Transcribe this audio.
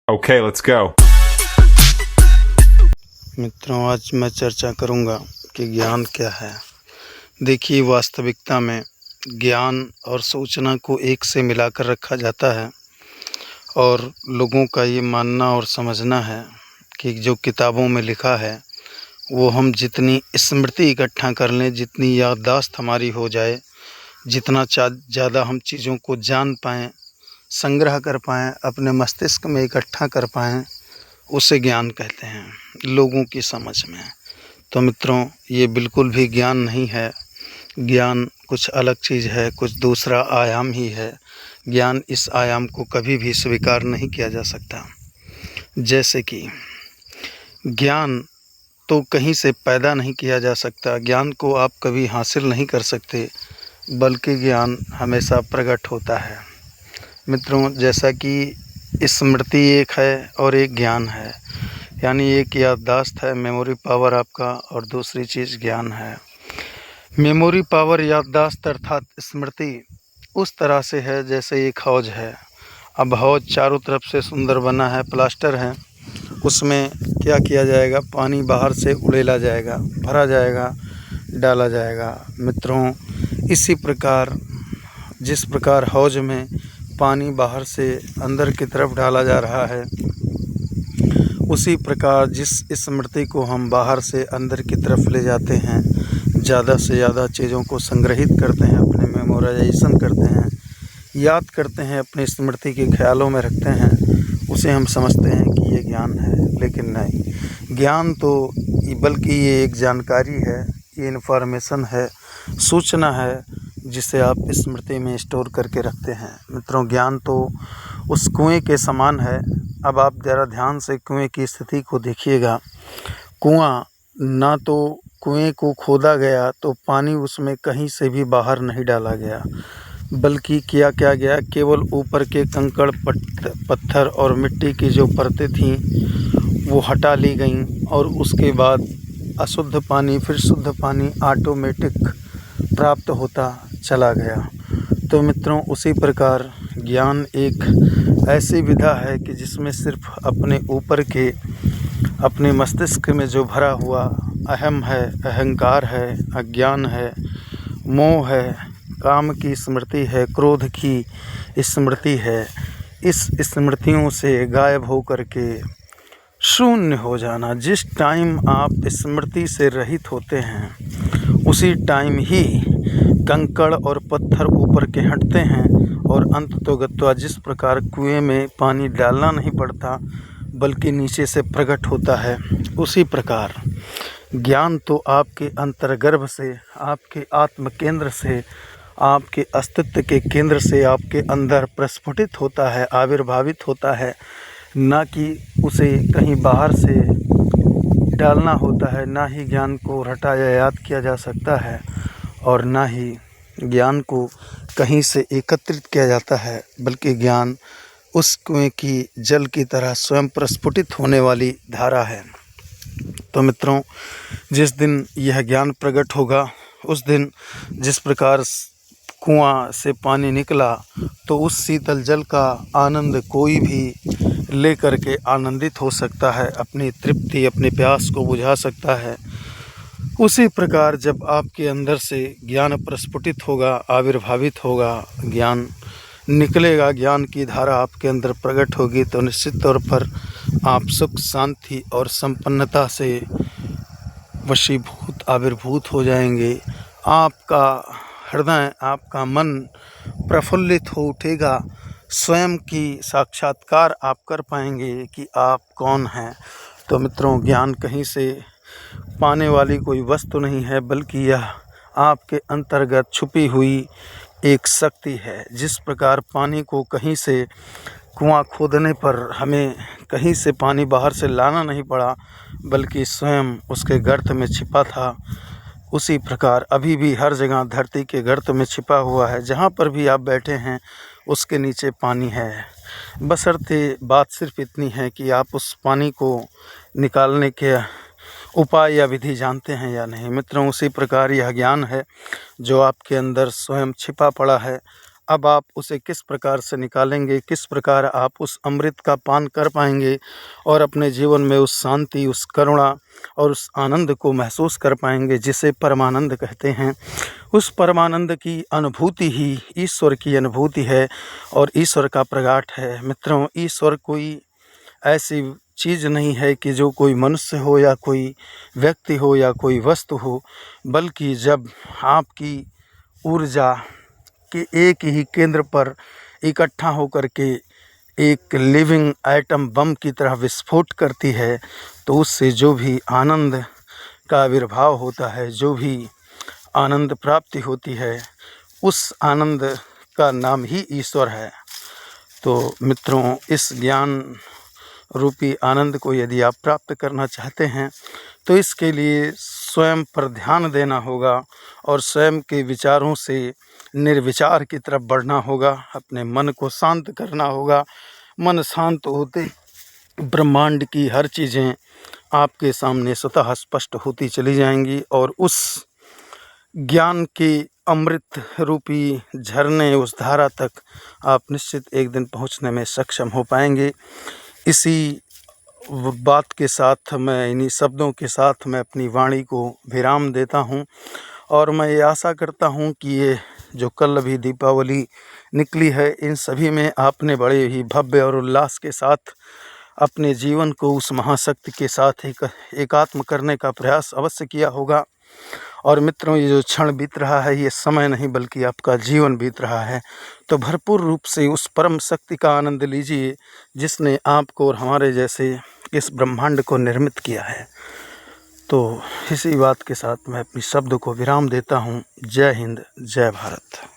Okay, let's go. मित्रों, आज मैं चर्चा करूंगा कि ज्ञान क्या है। देखिए, वास्तविकता में ज्ञान और सूचना को एक से मिलाकर रखा जाता है और लोगों का ये मानना और समझना है कि जो किताबों में लिखा है वो हम जितनी स्मृति इकट्ठा कर लें, जितनी याददाश्त हमारी हो जाए, जितना ज़्यादा हम चीज़ों को जान पाएँ, संग्रह कर पाएँ, अपने मस्तिष्क में इकट्ठा कर पाएँ, उसे ज्ञान कहते हैं लोगों की समझ में। तो मित्रों, ये बिल्कुल भी ज्ञान नहीं है। ज्ञान कुछ अलग चीज़ है, कुछ दूसरा आयाम ही है। ज्ञान इस आयाम को कभी भी स्वीकार नहीं किया जा सकता। जैसे कि ज्ञान तो कहीं से पैदा नहीं किया जा सकता, ज्ञान को आप कभी हासिल नहीं कर सकते, बल्कि ज्ञान हमेशा प्रकट होता है। मित्रों, जैसा कि स्मृति एक है और एक ज्ञान है, यानी एक याददाश्त है, मेमोरी पावर आपका, और दूसरी चीज़ ज्ञान है। मेमोरी पावर, याददाश्त अर्थात स्मृति उस तरह से है जैसे एक हौज है। अब हौज चारों तरफ से सुंदर बना है, प्लास्टर है, उसमें क्या किया जाएगा, पानी बाहर से उड़ेला जाएगा, भरा जाएगा, डाला जाएगा। मित्रों, इसी प्रकार जिस प्रकार हौज में पानी बाहर से अंदर की तरफ डाला जा रहा है, उसी प्रकार जिस स्मृति को हम बाहर से अंदर की तरफ ले जाते हैं, ज़्यादा से ज़्यादा चीज़ों को संग्रहित करते हैं, अपने मेमोराइजेशन करते हैं, याद करते हैं, अपनी स्मृति के ख्यालों में रखते हैं, उसे हम समझते हैं कि ये ज्ञान है। लेकिन नहीं, ज्ञान तो बल्कि ये एक जानकारी है, ये इन्फॉर्मेशन है, सूचना है, जिसे आप स्मृति में स्टोर करके रखते हैं। मित्रों, ज्ञान तो उस कुएं के समान है। अब आप ज़रा ध्यान से कुएं की स्थिति को देखिएगा। कुआं ना तो कुएं को खोदा गया तो पानी उसमें कहीं से भी बाहर नहीं डाला गया, बल्कि क्या गया, केवल ऊपर के कंकड़ पत्थर और मिट्टी की जो परतें थीं वो हटा ली गईं, और उसके बाद अशुद्ध पानी, फिर शुद्ध पानी ऑटोमेटिक प्राप्त होता चला गया। तो मित्रों, उसी प्रकार ज्ञान एक ऐसी विधा है कि जिसमें सिर्फ अपने ऊपर के, अपने मस्तिष्क में जो भरा हुआ अहम है, अहंकार है, अज्ञान है, मोह है, काम की स्मृति है, क्रोध की स्मृति है, इस स्मृतियों से गायब हो कर के शून्य हो जाना। जिस टाइम आप स्मृति से रहित होते हैं, उसी टाइम ही कंकड़ और पत्थर ऊपर के हटते हैं, और अंततोगत्वा जिस प्रकार कुएं में पानी डालना नहीं पड़ता बल्कि नीचे से प्रकट होता है, उसी प्रकार ज्ञान तो आपके अंतर्गर्भ से, आपके आत्म केंद्र से, आपके अस्तित्व के केंद्र से आपके अंदर प्रस्फुटित होता है, आविर्भावित होता है, ना कि उसे कहीं बाहर से डालना होता है। ना ही ज्ञान को रटा या याद किया जा सकता है, और ना ही ज्ञान को कहीं से एकत्रित किया जाता है, बल्कि ज्ञान उस कुएं की जल की तरह स्वयं प्रस्फुटित होने वाली धारा है। तो मित्रों, जिस दिन यह ज्ञान प्रकट होगा, उस दिन जिस प्रकार कुआं से पानी निकला, तो उस शीतल जल का आनंद कोई भी ले कर के आनंदित हो सकता है, अपनी तृप्ति, अपनी प्यास को बुझा सकता है। उसी प्रकार जब आपके अंदर से ज्ञान प्रस्फुटित होगा, आविर्भावित होगा, ज्ञान निकलेगा, ज्ञान की धारा आपके अंदर प्रकट होगी, तो निश्चित तौर पर आप सुख, शांति और संपन्नता से वशीभूत, आविर्भूत हो जाएंगे। आपका हृदय, आपका मन प्रफुल्लित हो उठेगा, स्वयं की साक्षात्कार आप कर पाएंगे कि आप कौन हैं। तो मित्रों, ज्ञान कहीं से पाने वाली कोई वस्तु नहीं है, बल्कि यह आपके अंतर्गत छुपी हुई एक शक्ति है। जिस प्रकार पानी को कहीं से कुआं खोदने पर हमें कहीं से पानी बाहर से लाना नहीं पड़ा, बल्कि स्वयं उसके गर्त में छिपा था, उसी प्रकार अभी भी हर जगह धरती के गर्त में छिपा हुआ है। जहाँ पर भी आप बैठे हैं, उसके नीचे पानी है। बशर्ते बात सिर्फ इतनी है कि आप उस पानी को निकालने के उपाय या विधि जानते हैं या नहीं। मित्रों, उसी प्रकार यह ज्ञान है जो आपके अंदर स्वयं छिपा पड़ा है, अब आप उसे किस प्रकार से निकालेंगे, किस प्रकार आप उस अमृत का पान कर पाएंगे और अपने जीवन में उस शांति, उस करुणा और उस आनंद को महसूस कर पाएंगे जिसे परमानंद कहते हैं। उस परमानंद की अनुभूति ही ईश्वर की अनुभूति है और ईश्वर का प्रगाट है। मित्रों, ईश्वर कोई ऐसी चीज़ नहीं है कि जो कोई मनुष्य हो या कोई व्यक्ति हो या कोई वस्तु हो, बल्कि जब आपकी ऊर्जा के एक ही केंद्र पर इकट्ठा होकर के एक लिविंग एटम बम की तरह विस्फोट करती है, तो उससे जो भी आनंद का आविर्भाव होता है, जो भी आनंद प्राप्ति होती है, उस आनंद का नाम ही ईश्वर है। तो मित्रों, इस ज्ञान रूपी आनंद को यदि आप प्राप्त करना चाहते हैं तो इसके लिए स्वयं पर ध्यान देना होगा और स्वयं के विचारों से निर्विचार की तरफ बढ़ना होगा। अपने मन को शांत करना होगा। मन शांत होते ब्रह्मांड की हर चीज़ें आपके सामने स्वतः स्पष्ट होती चली जाएंगी और उस ज्ञान के अमृत रूपी झरने, उस धारा तक आप निश्चित एक दिन पहुंचने में सक्षम हो पाएंगे। इसी बात के साथ मैं, इन्हीं शब्दों के साथ मैं अपनी वाणी को विराम देता हूं और मैं ये आशा करता हूं कि ये जो कल अभी दीपावली निकली है, इन सभी में आपने बड़े ही भव्य और उल्लास के साथ अपने जीवन को उस महाशक्ति के साथ एकात्म करने का प्रयास अवश्य किया होगा। और मित्रों, ये जो क्षण बीत रहा है, ये समय नहीं बल्कि आपका जीवन बीत रहा है। तो भरपूर रूप से उस परम शक्ति का आनंद लीजिए जिसने आपको और हमारे जैसे इस ब्रह्मांड को निर्मित किया है। तो इसी बात के साथ मैं अपनी शब्द को विराम देता हूँ। जय हिंद, जय भारत।